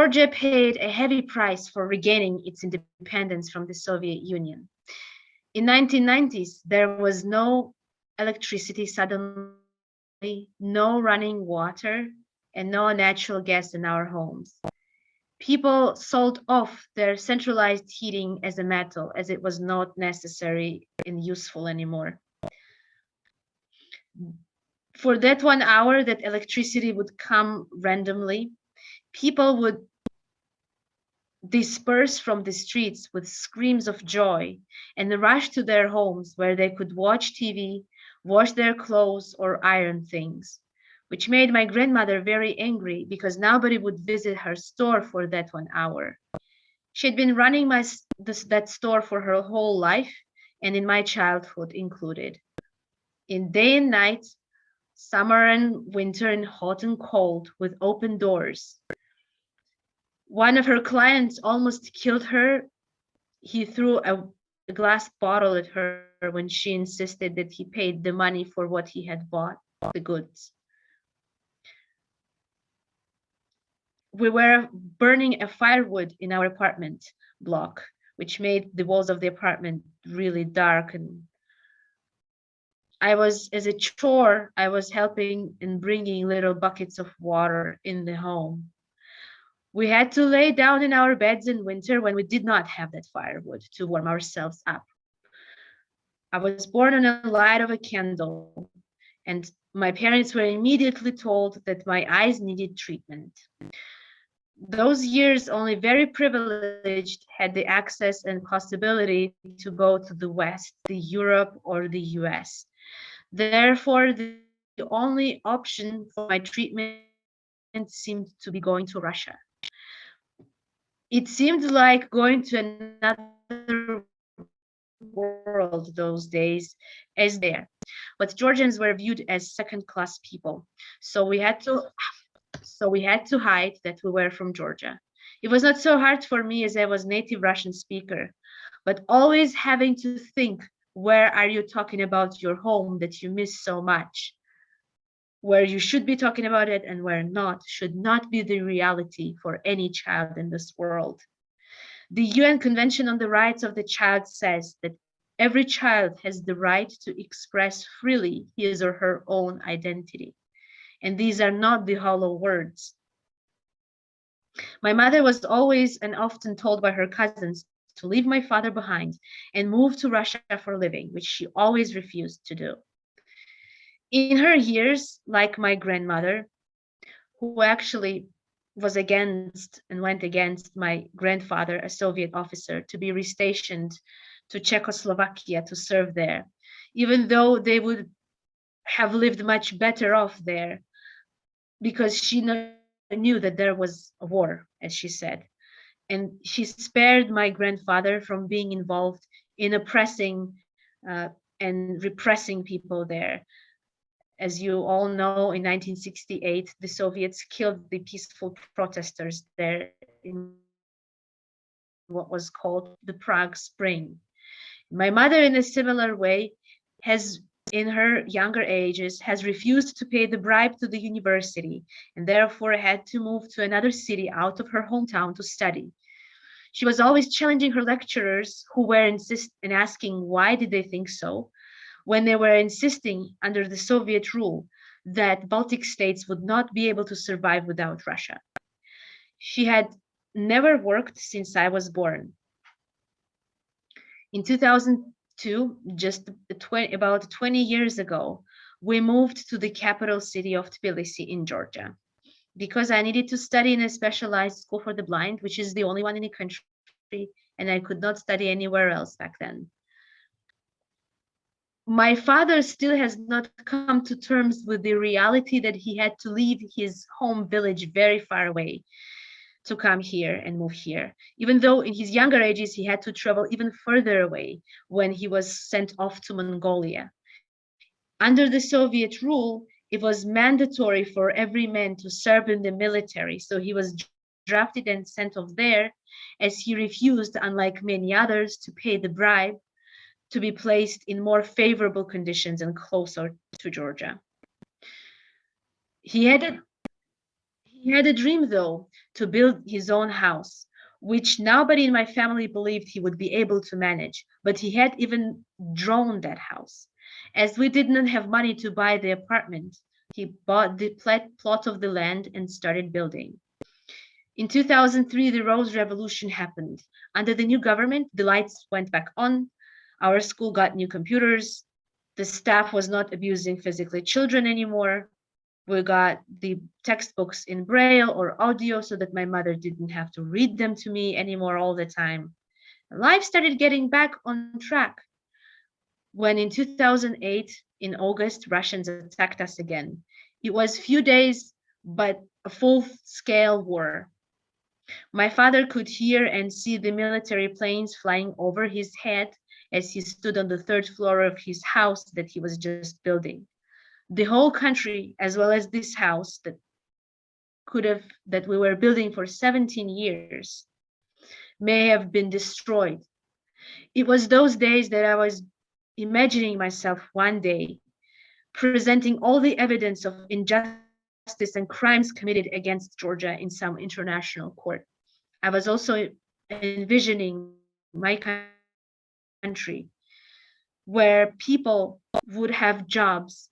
Georgia paid a heavy price for regaining its independence from the Soviet Union. In 1990s, there was no electricity suddenly, no running water, and no natural gas in our homes. People sold off their centralized heating as a metal, as it was not necessary and useful anymore. For that 1 hour that electricity would come randomly, people would disperse from the streets with screams of joy and rush to their homes where they could watch TV, wash their clothes, or iron things, which made my grandmother very angry because nobody would visit her store for that 1 hour. She had been running that store for her whole life, and in my childhood included. In day and night, summer and winter, and hot and cold, with open doors. One of her clients almost killed her. He threw a glass bottle at her when she insisted that he paid the money for what he had bought, the goods. We were burning a firewood in our apartment block, which made the walls of the apartment really dark. And as a chore, I was helping and bringing little buckets of water in the home. We had to lay down in our beds in winter when we did not have that firewood to warm ourselves up. I was born on the light of a candle, and my parents were immediately told that my eyes needed treatment. Those years, only very privileged had the access and possibility to go to the West, the Europe, or the US. Therefore, the only option for my treatment seemed to be going to Russia. It seemed like going to another world those days, as there. But Georgians were viewed as second-class people, so we had to hide that we were from Georgia. It was not so hard for me as I was native Russian speaker, but always having to think, where are you talking about your home that you miss so much? Where you should be talking about it and where not should not be the reality for any child in this world. The UN Convention on the Rights of the Child says that every child has the right to express freely his or her own identity. And these are not the hollow words. My mother was always and often told by her cousins to leave my father behind and move to Russia for a living, which she always refused to do. In her years, like my grandmother, who actually was against and went against my grandfather, a Soviet officer, to be restationed to Czechoslovakia to serve there, even though they would have lived much better off there, because she knew that there was a war, as she said. And she spared my grandfather from being involved in oppressing and repressing people there. As you all know, in 1968, the Soviets killed the peaceful protesters there in what was called the Prague Spring. My mother, in a similar way, has, in her younger ages, has refused to pay the bribe to the university and therefore had to move to another city out of her hometown to study. She was always challenging her lecturers who were and asking why did they think so, when they were insisting under the Soviet rule that Baltic states would not be able to survive without Russia. She had never worked since I was born. In 2002, just about 20 years ago, we moved to the capital city of Tbilisi in Georgia, because I needed to study in a specialized school for the blind, which is the only one in the country, and I could not study anywhere else back then. My father still has not come to terms with the reality that he had to leave his home village very far away to come here and move here, even though in his younger ages he had to travel even further away when he was sent off to Mongolia. Under the Soviet rule, it was mandatory for every man to serve in the military, so he was drafted and sent off there, as he refused, unlike many others, to pay the bribe to be placed in more favorable conditions and closer to Georgia. He had He had a dream, though, to build his own house, which nobody in my family believed he would be able to manage, but he had even drawn that house. As we did not have money to buy the apartment, he bought the plot of the land and started building. In 2003, the Rose Revolution happened. Under the new government, the lights went back on. Our school got new computers. The staff was not abusing physically children anymore. We got the textbooks in braille or audio so that my mother didn't have to read them to me anymore all the time. Life started getting back on track when in 2008, in August, Russians attacked us again. It was few days, but a full-scale war. My father could hear and see the military planes flying over his head as he stood on the third floor of his house that he was just building. The whole country, as well as this house that we were building for 17 years, may have been destroyed. It was those days that I was imagining myself one day presenting all the evidence of injustice and crimes committed against Georgia in some international court. I was also envisioning my country where people would have jobs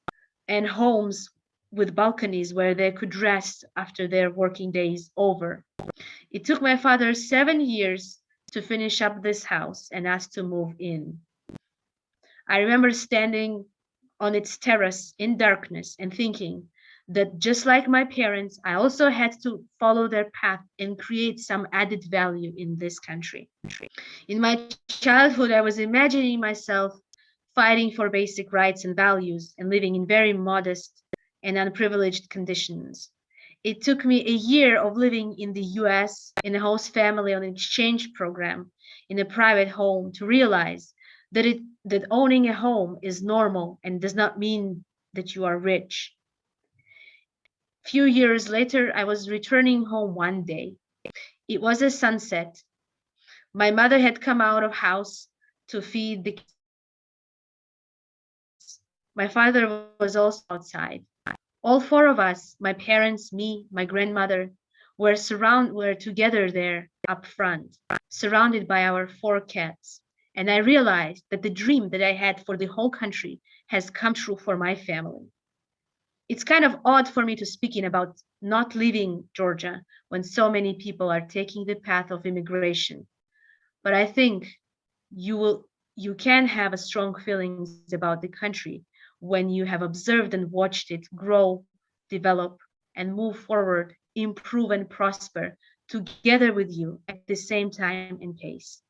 and homes with balconies where they could rest after their working days over. It took my father 7 years to finish up this house and us to move in. I remember standing on its terrace in darkness and thinking that just like my parents, I also had to follow their path and create some added value in this country. In my childhood, I was imagining myself fighting for basic rights and values and living in very modest and unprivileged conditions. It took me a year of living in the US in a host family on an exchange program in a private home to realize that owning a home is normal and does not mean that you are rich. Few years later, I was returning home one day. It was a sunset. My mother had come out of house to feed the kids. My father was also outside. All four of us, my parents, me, my grandmother, were together there up front, surrounded by our 4 cats. And I realized that the dream that I had for the whole country has come true for my family. It's kind of odd for me to speak in about not leaving Georgia when so many people are taking the path of immigration. But I think you can have a strong feelings about the country when you have observed and watched it grow, develop, and move forward, improve and prosper together with you at the same time and pace.